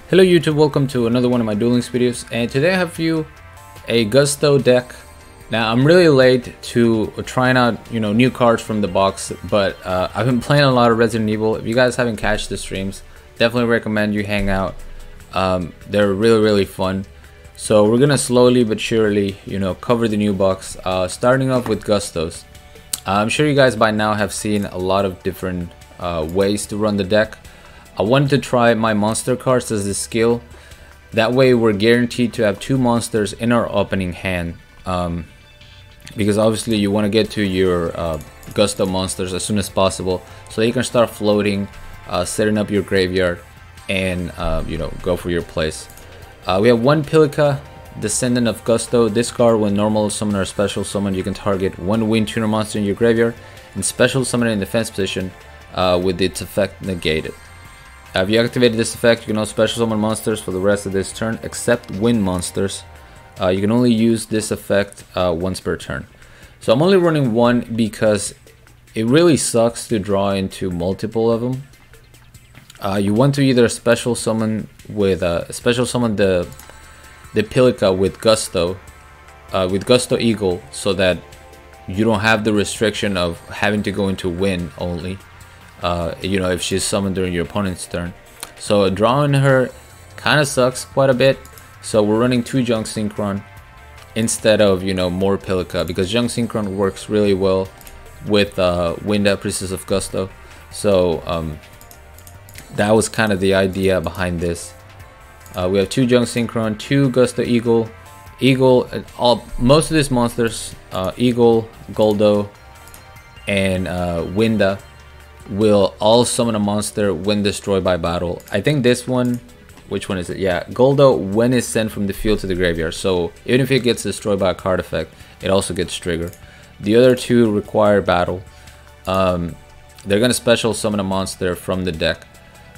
Hello YouTube, welcome to another one of my Duel Links videos, and today I have for you a Gusto deck. Now I'm really late to trying out new cards from the box, but I've been playing a lot of Resident Evil. If you guys haven't catched the streams, definitely recommend you hang out. They're really fun. So we're gonna slowly but surely cover the new box, starting off with Gustos. I'm sure you guys by now have seen a lot of different ways to run the deck. I wanted to try my monster cards as a skill. That way we're guaranteed to have 2 monsters in our opening hand. Because obviously you want to get to your Gusto monsters as soon as possible, so you can start floating, setting up your graveyard, and go for your plays. We have 1 Pilica, Descendant of Gusto. This card, when normal summon or special summon, you can target 1 Wind Tuner monster in your graveyard and special summon it in defense position with its effect negated. If you activated this effect, you can also special summon monsters for the rest of this turn, except wind monsters. You can only use this effect once per turn. So I'm only running 1 because it really sucks to draw into multiple of them. You want to either special summon with the Pilica with Gusto Eagle, so that you don't have the restriction of having to go into wind only. If she's summoned during your opponent's turn. So drawing her kind of sucks quite a bit. So we're running 2 Junk Synchron instead of more Pilica, because Junk Synchron works really well with Winda, Priestess of Gusto. So that was kind of the idea behind this. We have 2 Junk Synchron, 2 Gusto Eagle. Most of these monsters, Eagle, Goldo, and Winda, will all summon a monster when destroyed by battle. I think this one, which one is it? Yeah, Goldo, when it's sent from the field to the graveyard. So even if it gets destroyed by a card effect, it also gets triggered. The other 2 require battle. They're gonna special summon a monster from the deck.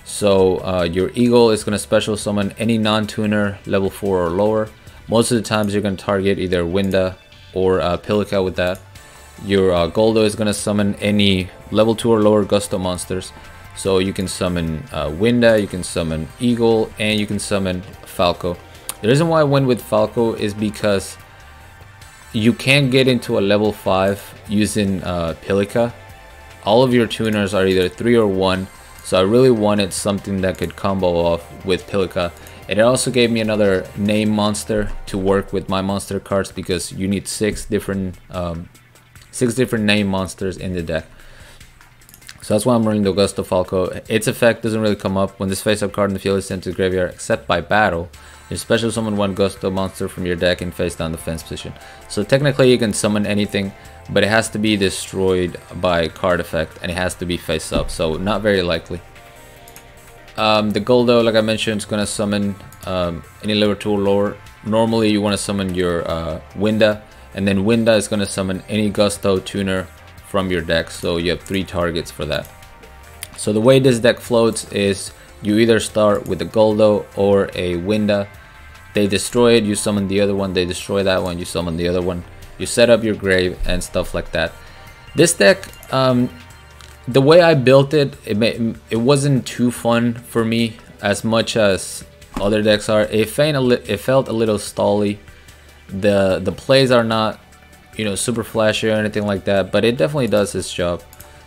So your Eagle is gonna special summon any non-tuner level 4 or lower. Most of the times you're gonna target either Winda or Pilica with that. Your Goldo is going to summon any level 2 or lower Gusto monsters. So you can summon Winda, you can summon Eagle, and you can summon Falco. The reason why I went with Falco is because you can't get into a level 5 using Pilica. All of your tuners are either 3 or 1. So I really wanted something that could combo off with Pilica. And it also gave me another name monster to work with my monster cards, because you need 6 different name monsters in the deck. So that's why I'm running the Gusto Falco. Its effect doesn't really come up when this face-up card in the field is sent to the graveyard, except by battle. You special summon 1 Gusto monster from your deck in face-down defense position. So technically you can summon anything, but it has to be destroyed by card effect, and it has to be face-up, so not very likely. The Goldo, like I mentioned, is going to summon any level 2 or lower. Normally you want to summon your Winda, and then Winda is going to summon any Gusto tuner from your deck, so you have 3 targets for that. So the way this deck floats is you either start with a Goldo or a Winda. They destroy it, you summon the other one. They destroy that one, you summon the other one. You set up your grave and stuff like that. This deck, the way I built it, it wasn't too fun for me as much as other decks are. It felt a little stally. The plays are not super flashy or anything like that, but it definitely does its job.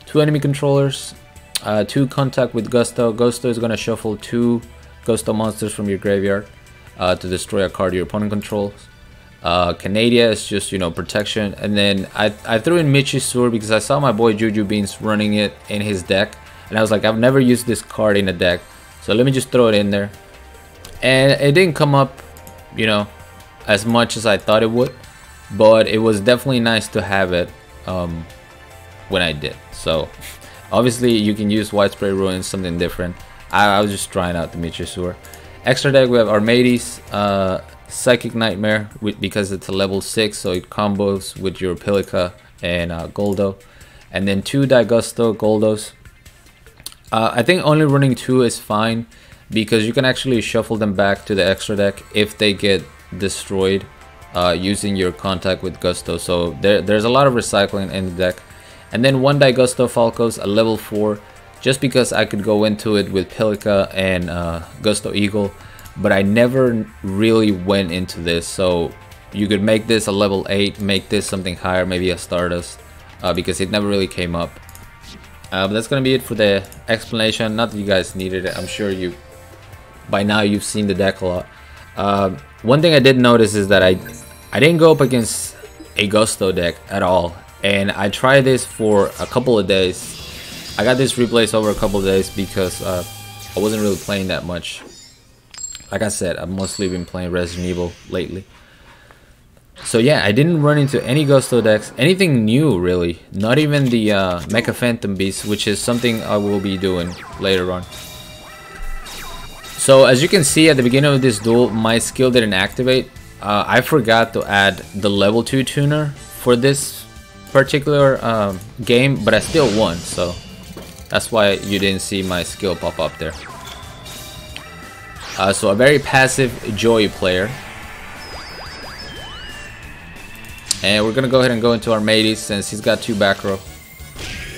2 enemy controllers, 2 contact with Gusto. Gusto is going to shuffle 2 Gusto monsters from your graveyard to destroy a card your opponent controls. Canadia is just protection, and then I threw in Michisur because I saw my boy Juju Beans running it in his deck, and I was like, I've never used this card in a deck, so let me just throw it in there. And it didn't come up as much as I thought it would, but it was definitely nice to have it when I did. So obviously you can use Widespread Ruin, something different. I was just trying out the Michisur. Extra deck, we have Armades, Psychic Nightmare, because it's a level 6, so it combos with your Pilica and Goldo. And then 2 Daigusto Goldos. I think only running 2 is fine, because you can actually shuffle them back to the extra deck if they get destroyed using your contact with Gusto. So there's a lot of recycling in the deck. And then 1 Daigusto Falcos, a level 4, just because I could go into it with Pilica and Gusto Eagle. but I never really went into this. So you could make this a level 8, make this something higher, maybe a Stardust, because it never really came up. But that's gonna be it for the explanation. Not that you guys needed it. I'm sure you by now you've seen the deck a lot. One thing I did notice is that I didn't go up against a Gusto deck at all, and I tried this for a couple of days. I got this replaced over a couple of days because I wasn't really playing that much. Like I said, I've mostly been playing Resident Evil lately. So yeah, I didn't run into any Gusto decks, anything new really. Not even the Mecha Phantom Beast, which is something I will be doing later on. So as you can see at the beginning of this duel, my skill didn't activate. I forgot to add the level 2 tuner for this particular game, but I still won, so that's why you didn't see my skill pop up there. So a very passive Joey player. And we're gonna go ahead and go into our mateys since he's got 2 back row.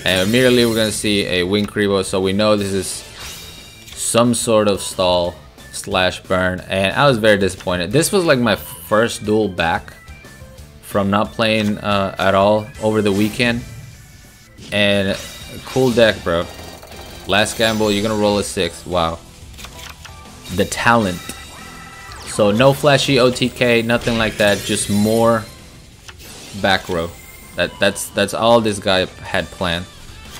And immediately we're gonna see a Wing Kribo, so we know this is some sort of stall slash burn. And I was very disappointed. This was like my first duel back from not playing at all over the weekend. And cool deck, bro. Last gamble, you're gonna roll a 6. Wow. The talent. So no flashy OTK, nothing like that, just more back row. That's all this guy had planned.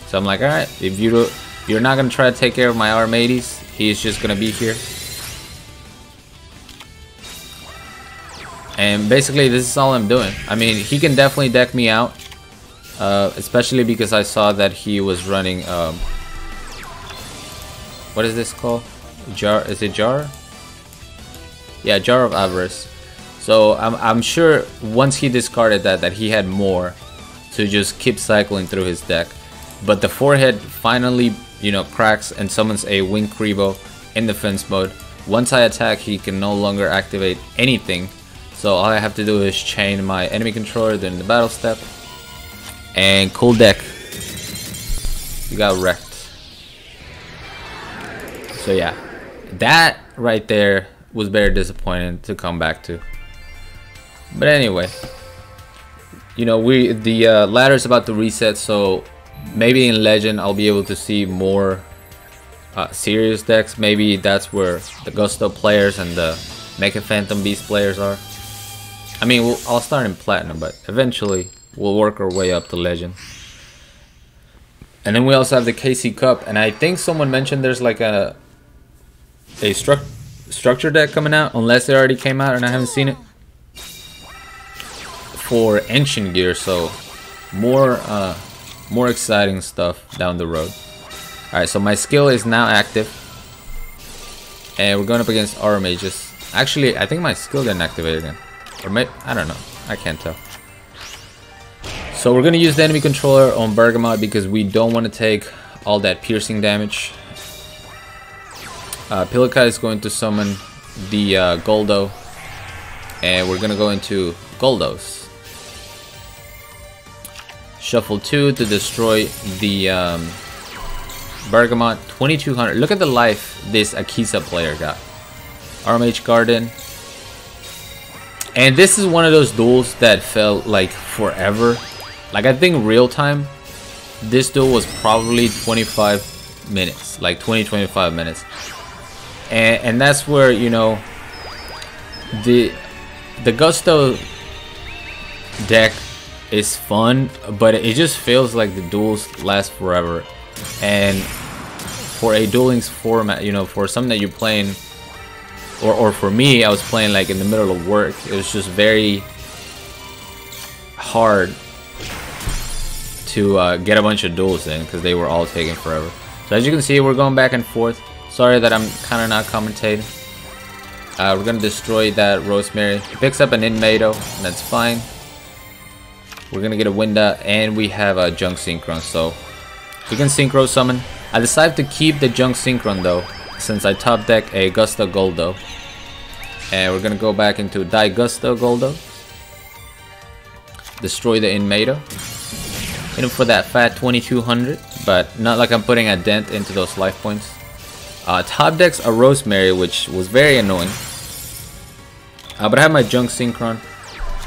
So I'm like, alright, if you're not gonna try to take care of my Armades, he's just gonna be here. And basically this is all I'm doing. I mean, he can definitely deck me out, especially because I saw that he was running what is this called? Jar? Is it Jar? Yeah, Jar of Avarice. So I'm sure once he discarded that he had more to just keep cycling through his deck. But the forehead finally, you know, cracks and summons a Wing Kribo in defense mode. Once I attack, he can no longer activate anything. So all I have to do is chain my enemy controller during the battle step. And cool deck. You got wrecked. So yeah, that right there was very disappointing to come back to. But anyway, you know, the ladder's about to reset, so maybe in Legend I'll be able to see more serious decks. Maybe that's where the Gusto players and the Mecha Phantom Beast players are. I mean, I'll start in Platinum, but eventually we'll work our way up to Legend. And then we also have the KC Cup, and I think someone mentioned there's like a structure deck coming out, unless it already came out and I haven't seen it, for Ancient Gear. So more exciting stuff down the road. Alright, so my skill is now active, and we're going up against Aura Mages. Actually, I think my skill didn't activate again, or maybe, I don't know, I can't tell. So we're going to use the enemy controller on Bergamot because we don't want to take all that piercing damage. Pilika is going to summon the Goldo, and we're going to go into Goldos. Shuffle 2 to destroy the Bergamot. 2200. Look at the life this Akisa player got. Armage Garden. And this is one of those duels that felt like forever. Like, I think real time, this duel was probably 25 minutes. Like 20-25 minutes. And that's where, you know, the Gusto deck is fun, but it just feels like the duels last forever. And for a Duel Links format, you know, for something that you're playing, or for me, I was playing like in the middle of work, it was just very hard to get a bunch of duels in because they were all taking forever. So as you can see, we're going back and forth. Sorry that I'm kind of not commentating. We're going to destroy that Rosemary. It picks up an Inmado, and that's fine. We're going to get a Winda, and we have a Junk Synchron, so we can Synchro Summon. I decided to keep the Junk Synchron, though, since I top deck a Gusto Goldo. And we're going to go back into Die Gusto Goldo. Destroy the Inmado. Hit him for that fat 2200, but not like I'm putting a dent into those life points. Top deck's a Rosemary, which was very annoying. But I have my Junk Synchron.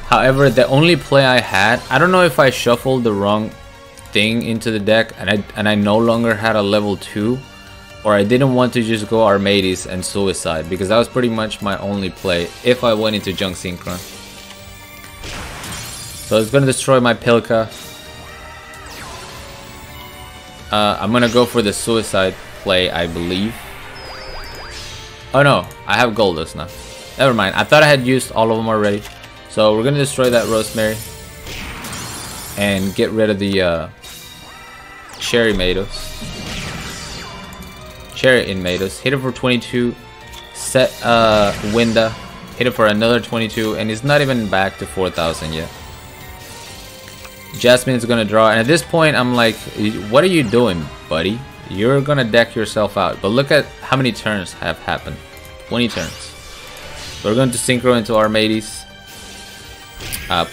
However, the only play I had, I don't know if I shuffled the wrong thing into the deck and I no longer had a level 2, or I didn't want to just go Armades and Suicide, because that was pretty much my only play if I went into Junk Synchron. So it's gonna destroy my Pilka. I'm gonna go for the Suicide play, I believe. Oh no, I have Goldos now. Never mind, I thought I had used all of them already. So we're gonna destroy that Rosemary and get rid of the Cherry Mados. Cherry Inmados. Hit it for 22. Set Winda. Hit it for another 22, and he's not even back to 4,000 yet. Jasmine's gonna draw, and at this point I'm like, what are you doing, buddy? You're gonna deck yourself out. But look at how many turns have happened. 20 turns. So we're going to synchro into Armades.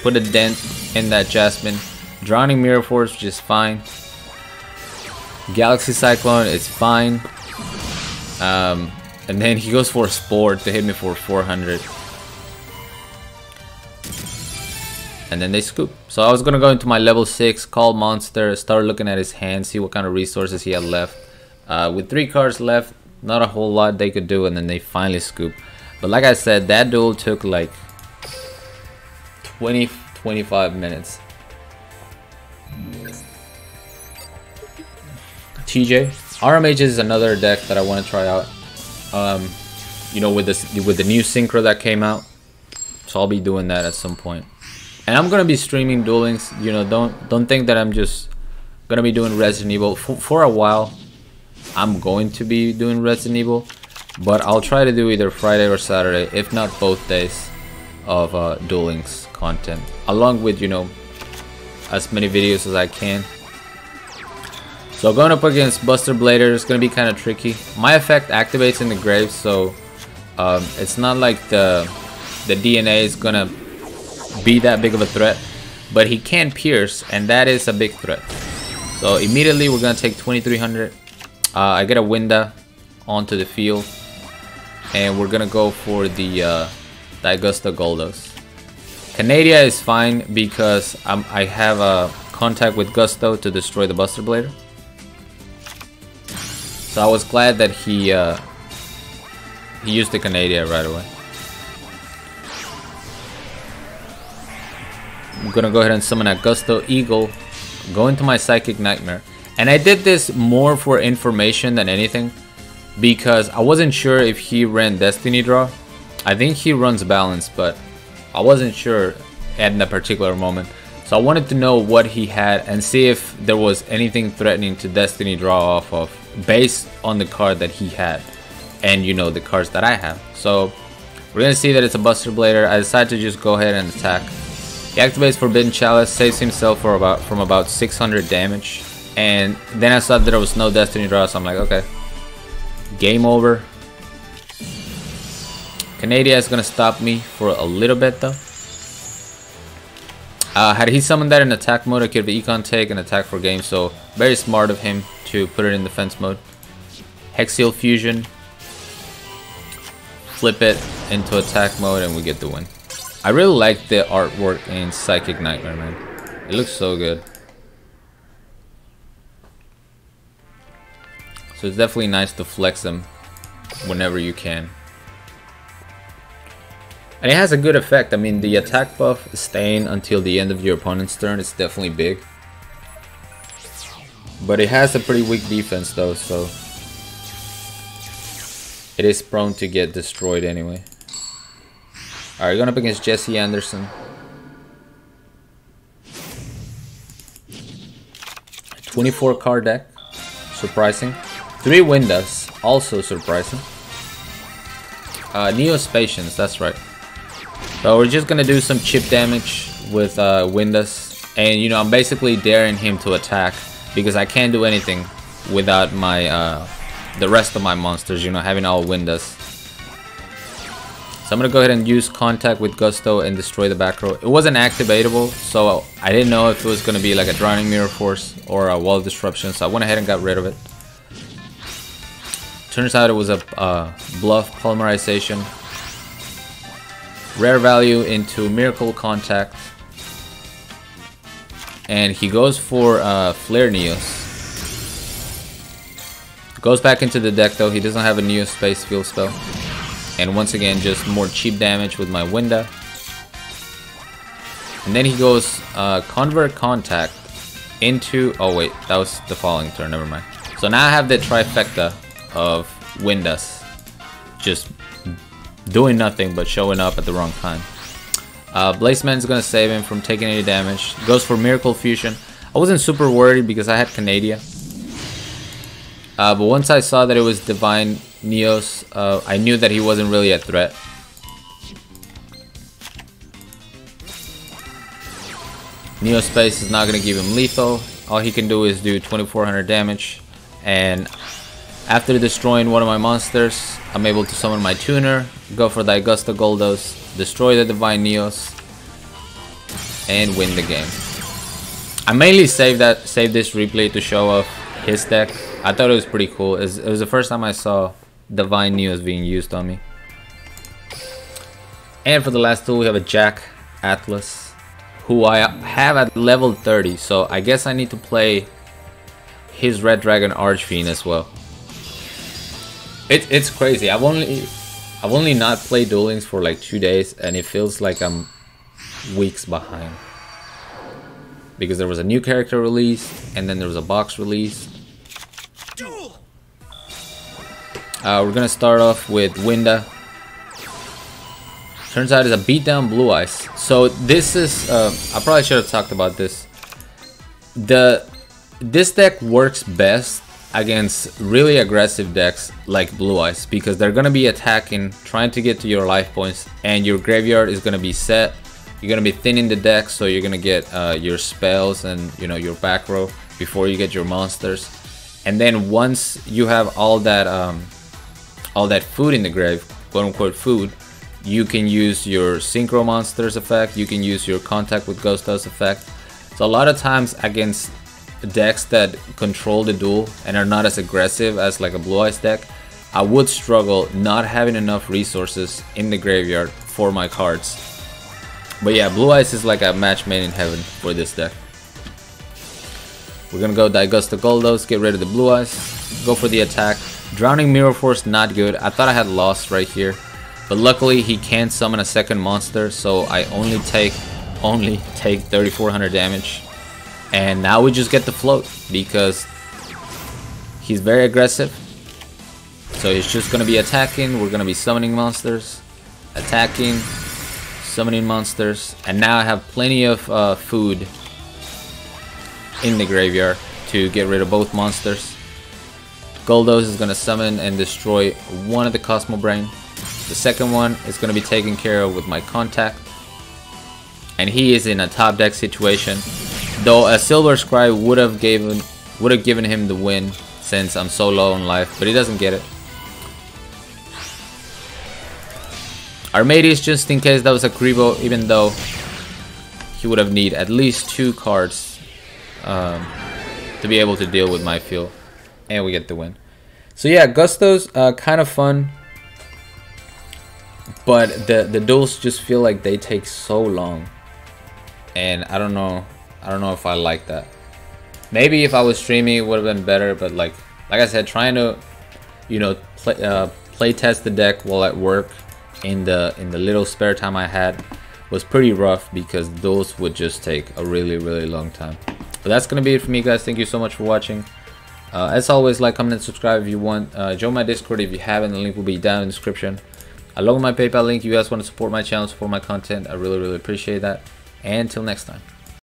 Put a dent in that Jasmine. Drowning Mirror Force, which is fine. Galaxy Cyclone is fine. And then he goes for a Spore to hit me for 400. And then they scoop. So I was gonna go into my level 6, call monster, start looking at his hand, see what kind of resources he had left. With 3 cards left, not a whole lot they could do, and then they finally scoop. But like I said, that duel took like 20-25 minutes. TJ, RMH is another deck that I want to try out. You know, with the new synchro that came out, so I'll be doing that at some point. And I'm gonna be streaming Duel Links. You know, don't think that I'm just gonna be doing Resident Evil for a while. I'm going to be doing Resident Evil, but I'll try to do either Friday or Saturday, if not both days, of Duel Links content, along with, you know, as many videos as I can. So going up against Buster Blader is gonna be kind of tricky. My effect activates in the grave, so it's not like the DNA is gonna be that big of a threat, but he can pierce, and that is a big threat. So immediately we're gonna take 2300. I get a Winda onto the field, and we're gonna go for the Augusta Goldos. Canadia is fine because I have a contact with Gusto to destroy the Buster Blader. So I was glad that he used the Canadia right away. I'm gonna go ahead and summon a Gusto Eagle, go into my Psychic Nightmare. And I did this more for information than anything, because I wasn't sure if he ran Destiny Draw. I think he runs Balance, but I wasn't sure at that particular moment. So I wanted to know what he had and see if there was anything threatening to Destiny Draw off of, based on the card that he had, and you know, the cards that I have. So we're gonna see that it's a Buster Blader. I decided to just go ahead and attack. He activates Forbidden Chalice, saves himself for from about 600 damage, and then I saw that there was no Destiny Draw, so I'm like, okay, game over. Canadia is gonna stop me for a little bit though. Had he summoned that in attack mode, I could have Econ take and attack for game, so very smart of him to put it in defense mode. Hexial Fusion, flip it into attack mode, and we get the win. I really like the artwork in Psychic Nightmare, man. It looks so good. So it's definitely nice to flex them whenever you can. And it has a good effect. I mean, the attack buff staying until the end of your opponent's turn is definitely big. But it has a pretty weak defense though, so it is prone to get destroyed anyway. Alright, going up against Jesse Anderson. 24 card deck, surprising. 3 Windas, also surprising. Neospatians, that's right. So we're just gonna do some chip damage with Windas, and you know, I'm basically daring him to attack because I can't do anything without my the rest of my monsters, you know, having all Windas. So I'm gonna go ahead and use contact with Gusto and destroy the back row. It wasn't activatable, so I didn't know if it was gonna be like a Drowning Mirror Force or a Wall of Disruption, so I went ahead and got rid of it. Turns out it was a bluff polymerization. Rare value into Miracle Contact. And he goes for Flare Neos. Goes back into the deck though. He doesn't have a Neo Space Field spell. And once again, just more cheap damage with my Winda. And then he goes Convert Contact into... Oh wait, that was the following turn, never mind. So now I have the trifecta of Windas. Just doing nothing but showing up at the wrong time. Blazeman's gonna save him from taking any damage. Goes for Miracle Fusion. I wasn't super worried because I had Canadia. But once I saw that it was Divine Neos, I knew that he wasn't really a threat. Neo Space is not going to give him lethal. All he can do is do 2400 damage. And after destroying one of my monsters, I'm able to summon my tuner, go for the Augusta Goldos, destroy the Divine Neos, and win the game. I mainly saved this replay to show off his deck. I thought it was pretty cool. It was the first time I saw Divine Neos being used on me. And for the last tool, we have a Jack Atlas, who I have at level 30. So I guess I need to play his Red Dragon Archfiend as well. It's crazy. I've only not played Duel Links for like 2 days, and it feels like I'm weeks behind. Because there was a new character released, and then there was a box release. We're gonna start off with Winda. Turns out it's a beatdown Blue Eyes. So this is I probably should have talked about this. This deck works best against really aggressive decks like Blue Eyes, because they're gonna be attacking, trying to get to your life points, and your graveyard is gonna be set. You're gonna be thinning the deck, so you're gonna get your spells and your back row before you get your monsters. And then once you have all that food in the grave, quote unquote food, you can use your Synchro Monsters effect, you can use your Contact with Ghost Dust effect. So a lot of times against decks that control the duel and are not as aggressive as like a Blue Eyes deck, I would struggle not having enough resources in the graveyard for my cards. But yeah, Blue Eyes is like a match made in heaven for this deck. We're gonna go Augusta Goldos, get rid of the Blue Eyes, go for the attack. Drowning Mirror Force, not good. I thought I had lost right here, but luckily he can't summon a second monster, so I only take 3400 damage. And now we just get the float because he's very aggressive. So he's just gonna be attacking. We're gonna be summoning monsters, attacking, summoning monsters, and now I have plenty of food in the graveyard to get rid of both monsters. Goldos is gonna summon and destroy one of the Cosmo Brain. The second one is gonna be taken care of with my Contact, and he is in a top deck situation. Though a Silver Scribe would have given him the win since I'm so low on life, but he doesn't get it. Armades, just in case that was a Kribo, even though he would have need at least 2 cards to be able to deal with my field. And we get the win. So yeah, Gusto's kind of fun, but the duels just feel like they take so long, and I don't know if I like that. Maybe if I was streaming it would have been better, but like I said, trying to play test the deck while at work in the little spare time I had was pretty rough, because those would just take a really long time. But that's gonna be it for me, guys. Thank you so much for watching. As always, like, comment, and subscribe if you want. Join my Discord if you haven't. The link will be down in the description, along with my PayPal link. If you guys want to support my channel, support my content, I really appreciate that. And until next time.